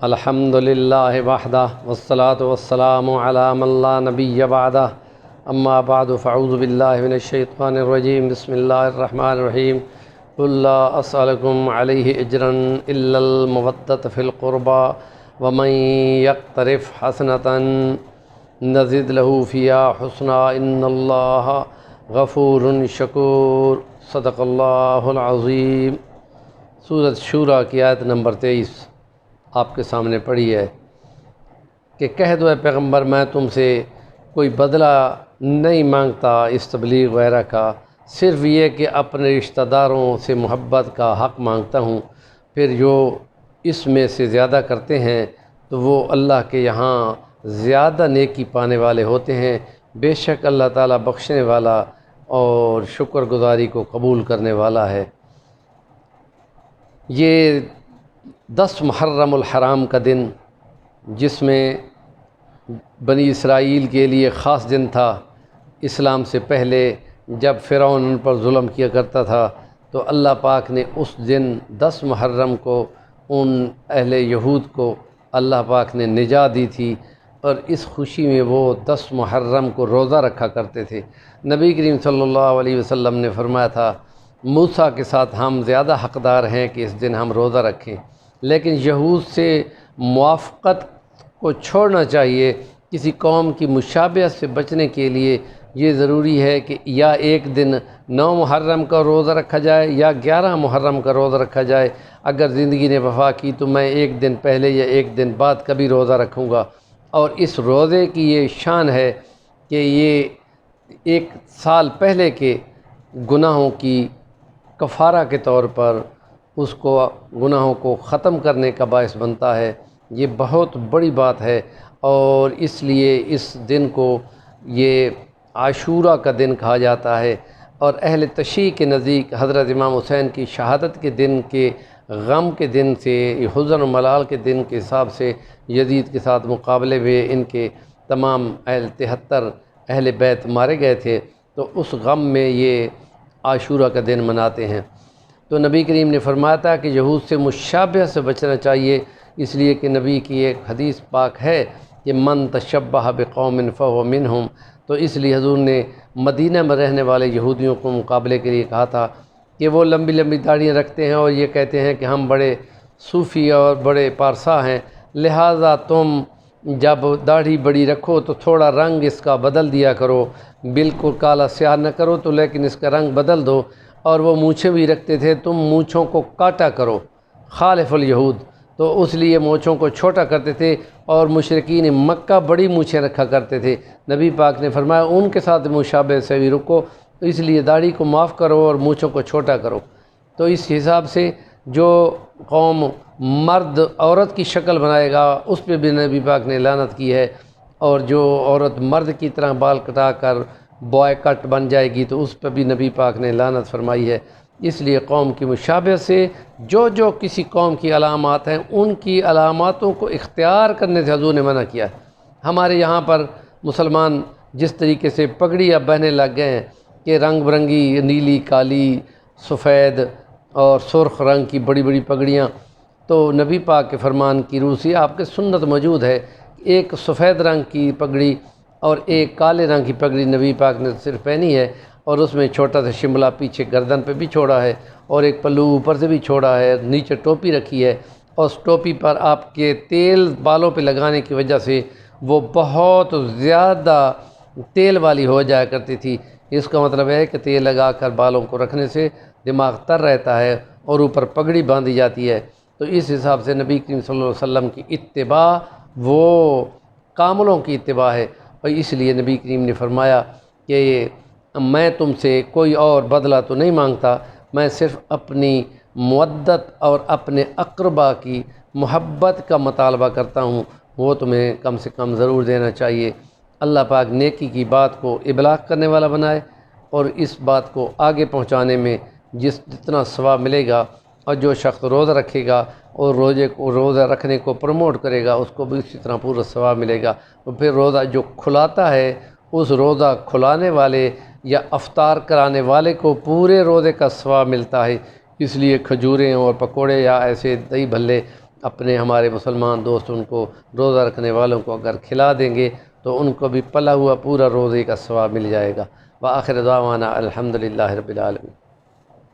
الحمد للہ وحدہ والصلاة والسلام علی من لا نبی بعدہ اما بعد فاعوذ باللہ من الشیطان الرجیم بسم اللہ الرحمن الرحیم قل لا اسألکم علیہ اجرا الا المودۃ فی القربى ومن یقترف حسنۃ نزد له فیہا حسنا ان اللہ غفور شکور صدق اللہ العظیم۔ سورۃ شورى کی آیت نمبر 23 آپ کے سامنے پڑھی ہے کہ کہہ دو اے پیغمبر میں تم سے کوئی بدلہ نہیں مانگتا اس تبلیغ وغیرہ کا، صرف یہ کہ اپنے رشتہ داروں سے محبت کا حق مانگتا ہوں، پھر جو اس میں سے زیادہ کرتے ہیں تو وہ اللہ کے یہاں زیادہ نیکی پانے والے ہوتے ہیں، بے شک اللہ تعالیٰ بخشنے والا اور شکر گزاری کو قبول کرنے والا ہے۔ یہ 10 محرم الحرام کا دن، جس میں بنی اسرائیل کے لیے خاص دن تھا، اسلام سے پہلے جب فرعون ان پر ظلم کیا کرتا تھا تو اللہ پاک نے اس دن 10 محرم کو ان اہل یہود کو اللہ پاک نے نجات دی تھی، اور اس خوشی میں وہ 10 محرم کو روزہ رکھا کرتے تھے۔ نبی کریم صلی اللہ علیہ وسلم نے فرمایا تھا موسیٰ کے ساتھ ہم زیادہ حقدار ہیں کہ اس دن ہم روزہ رکھیں، لیکن یہود سے موافقت کو چھوڑنا چاہیے۔ کسی قوم کی مشابہت سے بچنے کے لیے یہ ضروری ہے کہ یا ایک دن 9 محرم کا روزہ رکھا جائے یا 11 محرم کا روزہ رکھا جائے۔ اگر زندگی نے وفا کی تو میں ایک دن پہلے یا ایک دن بعد کبھی روزہ رکھوں گا، اور اس روزے کی یہ شان ہے کہ یہ ایک سال پہلے کے گناہوں کی کفارہ کے طور پر اس کو گناہوں کو ختم کرنے کا باعث بنتا ہے۔ یہ بہت بڑی بات ہے، اور اس لیے اس دن کو یہ عاشوراء کا دن کہا جاتا ہے، اور اہل تشیع کے نزدیک حضرت امام حسین کی شہادت کے دن کے غم کے دن سے، حزن و ملال کے دن کے حساب سے یزید کے ساتھ مقابلے میں ان کے تمام 73 اہل بیت مارے گئے تھے، تو اس غم میں یہ عاشوراء کا دن مناتے ہیں۔ تو نبی کریم نے فرمایا تھا کہ یہود سے مشابہت سے بچنا چاہیے، اس لیے کہ نبی کی ایک حدیث پاک ہے کہ من تشبہ بقوم فہو منہم، تو اس لیے حضور نے مدینہ میں رہنے والے یہودیوں کو مقابلے کے لیے کہا تھا کہ وہ لمبی لمبی داڑھیاں رکھتے ہیں اور یہ کہتے ہیں کہ ہم بڑے صوفی اور بڑے پارسا ہیں، لہٰذا تم جب داڑھی بڑی رکھو تو تھوڑا رنگ اس کا بدل دیا کرو، بالکل کالا سیاہ نہ کرو تو لیکن اس کا رنگ بدل دو۔ اور وہ مونچھیں بھی رکھتے تھے، تم مونچھوں کو کاٹا کرو، خالف الیہود، تو اس لیے مونچھوں کو چھوٹا کرتے تھے، اور مشرکین مکہ بڑی مونچھیں رکھا کرتے تھے۔ نبی پاک نے فرمایا ان کے ساتھ مشابہ سے بھی رکو، اس لیے داڑھی کو معاف کرو اور مونچھوں کو چھوٹا کرو۔ تو اس حساب سے جو قوم مرد عورت کی شکل بنائے گا اس پہ بھی نبی پاک نے لعنت کی ہے، اور جو عورت مرد کی طرح بال کٹا کر بوائے کٹ بن جائے گی تو اس پہ بھی نبی پاک نے لعنت فرمائی ہے۔ اس لیے قوم کی مشابہت سے جو کسی قوم کی علامات ہیں ان کی علاماتوں کو اختیار کرنے سے حضور نے منع کیا ہے۔ ہمارے یہاں پر مسلمان جس طریقے سے پگڑی اب بہنے لگ گئے ہیں کہ رنگ برنگی نیلی، کالی، سفید اور سرخ رنگ کی بڑی بڑی پگڑیاں، تو نبی پاک کے فرمان کی روح سے آپ کے سنت موجود ہے، ایک سفید رنگ کی پگڑی اور ایک کالے رنگ کی پگڑی نبی پاک نے صرف پہنی ہے، اور اس میں چھوٹا سا شملہ پیچھے گردن پہ بھی چھوڑا ہے، اور ایک پلو اوپر سے بھی چھوڑا ہے، نیچے ٹوپی رکھی ہے، اور اس ٹوپی پر آپ کے تیل بالوں پہ لگانے کی وجہ سے وہ بہت زیادہ تیل والی ہو جایا کرتی تھی۔ اس کا مطلب ہے کہ تیل لگا کر بالوں کو رکھنے سے دماغ تر رہتا ہے اور اوپر پگڑی باندھی جاتی ہے۔ تو اس حساب سے نبی کریم صلی اللہ علیہ وسلم کی اتباع وہ کاملوں کی اتباع ہے، اور اس لیے نبی کریم نے فرمایا کہ میں تم سے کوئی اور بدلہ تو نہیں مانگتا، میں صرف اپنی مودت اور اپنے اقربا کی محبت کا مطالبہ کرتا ہوں، وہ تمہیں کم سے کم ضرور دینا چاہیے۔ اللہ پاک نیکی کی بات کو ابلاغ کرنے والا بنائے، اور اس بات کو آگے پہنچانے میں جتنا ثواب ملے گا، اور جو شخص روزہ رکھے گا اور روزہ رکھنے کو پروموٹ کرے گا اس کو بھی اسی طرح پورا ثواب ملے گا۔ اور پھر روزہ جو کھلاتا ہے اس روزہ کھلانے والے یا افطار کرانے والے کو پورے روزے کا ثواب ملتا ہے۔ اس لیے کھجوریں اور پکوڑے یا ایسے دہی بھلے اپنے ہمارے مسلمان دوست ان کو روزہ رکھنے والوں کو اگر کھلا دیں گے تو ان کو بھی پلا ہوا پورا روزے کا ثواب مل جائے گا۔ وآخر دعوانا الحمدللہ رب العالمین۔